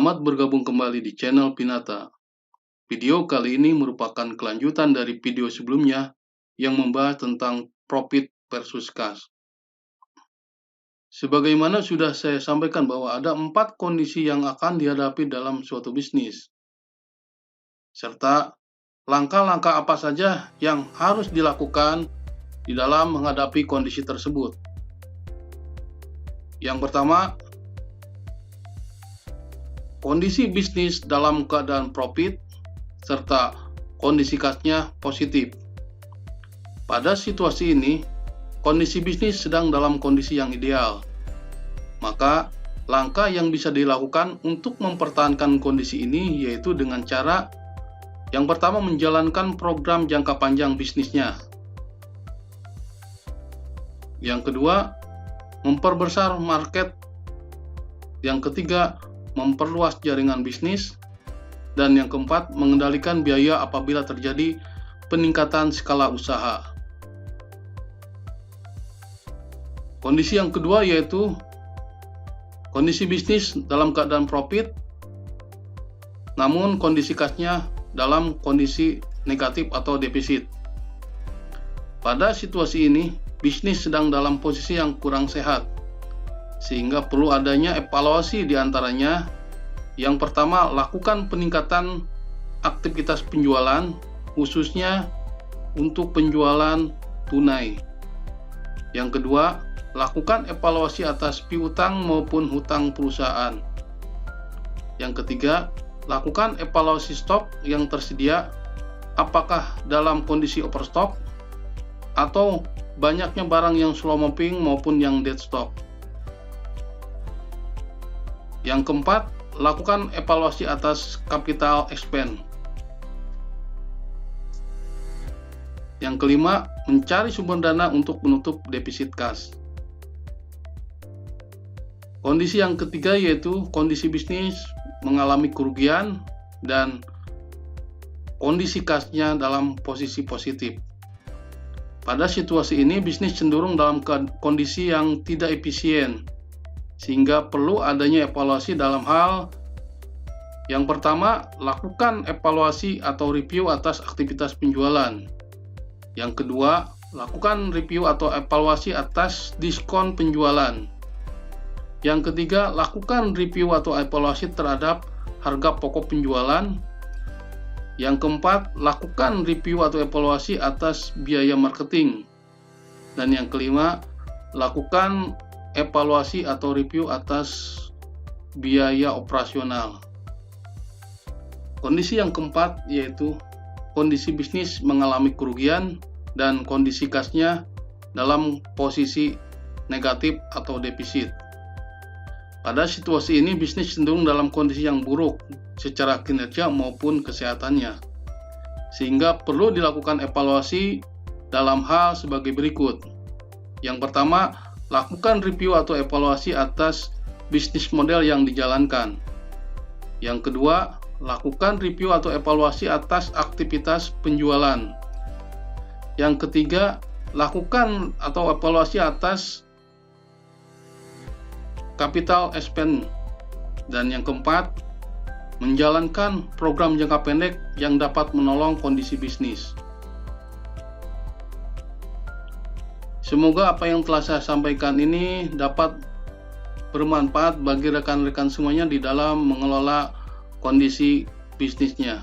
Selamat bergabung kembali di channel Pinata. Video kali ini merupakan kelanjutan dari video sebelumnya yang membahas tentang profit versus cash. Sebagaimana sudah saya sampaikan bahwa ada 4 kondisi yang akan dihadapi dalam suatu bisnis, serta langkah-langkah apa saja yang harus dilakukan di dalam menghadapi kondisi tersebut. Yang pertama, kondisi bisnis dalam keadaan profit serta kondisi cashnya positif. Pada situasi ini, kondisi bisnis sedang dalam kondisi yang ideal. Maka, langkah yang bisa dilakukan untuk mempertahankan kondisi ini yaitu dengan cara yang pertama menjalankan program jangka panjang bisnisnya. Yang kedua, memperbesar market. Yang ketiga, memperluas jaringan bisnis, dan yang keempat, mengendalikan biaya apabila terjadi peningkatan skala usaha. Kondisi yang kedua yaitu kondisi bisnis dalam keadaan profit, namun kondisi cashnya dalam kondisi negatif atau defisit. Pada situasi ini, bisnis sedang dalam posisi yang kurang sehat, sehingga perlu adanya evaluasi di antaranya. Yang pertama, lakukan peningkatan aktivitas penjualan, khususnya untuk penjualan tunai. Yang kedua, lakukan evaluasi atas piutang maupun hutang perusahaan. Yang ketiga, lakukan evaluasi stok yang tersedia, apakah dalam kondisi overstock atau banyaknya barang yang slow moving maupun yang dead stock. Yang keempat, lakukan evaluasi atas capital expense. Yang kelima, mencari sumber dana untuk menutup defisit kas. Kondisi yang ketiga yaitu kondisi bisnis mengalami kerugian dan kondisi kasnya dalam posisi positif. Pada situasi ini, bisnis cenderung dalam kondisi yang tidak efisien, sehingga perlu adanya evaluasi dalam hal yang pertama, lakukan evaluasi atau review atas aktivitas penjualan. Yang kedua, lakukan review atau evaluasi atas diskon penjualan. Yang ketiga, lakukan review atau evaluasi terhadap harga pokok penjualan. Yang keempat, lakukan review atau evaluasi atas biaya marketing. Dan yang kelima, lakukan evaluasi atau review atas biaya operasional. Kondisi yang keempat yaitu kondisi bisnis mengalami kerugian dan kondisi kasnya dalam posisi negatif atau defisit. Pada situasi ini, bisnis cenderung dalam kondisi yang buruk secara kinerja maupun kesehatannya, sehingga perlu dilakukan evaluasi dalam hal sebagai berikut. Yang pertama, lakukan review atau evaluasi atas bisnis model yang dijalankan. Yang kedua, lakukan review atau evaluasi atas aktivitas penjualan. Yang ketiga, lakukan atau evaluasi atas capital expense. Dan yang keempat, menjalankan program jangka pendek yang dapat menolong kondisi bisnis. Semoga apa yang telah saya sampaikan ini dapat bermanfaat bagi rekan-rekan semuanya di dalam mengelola kondisi bisnisnya.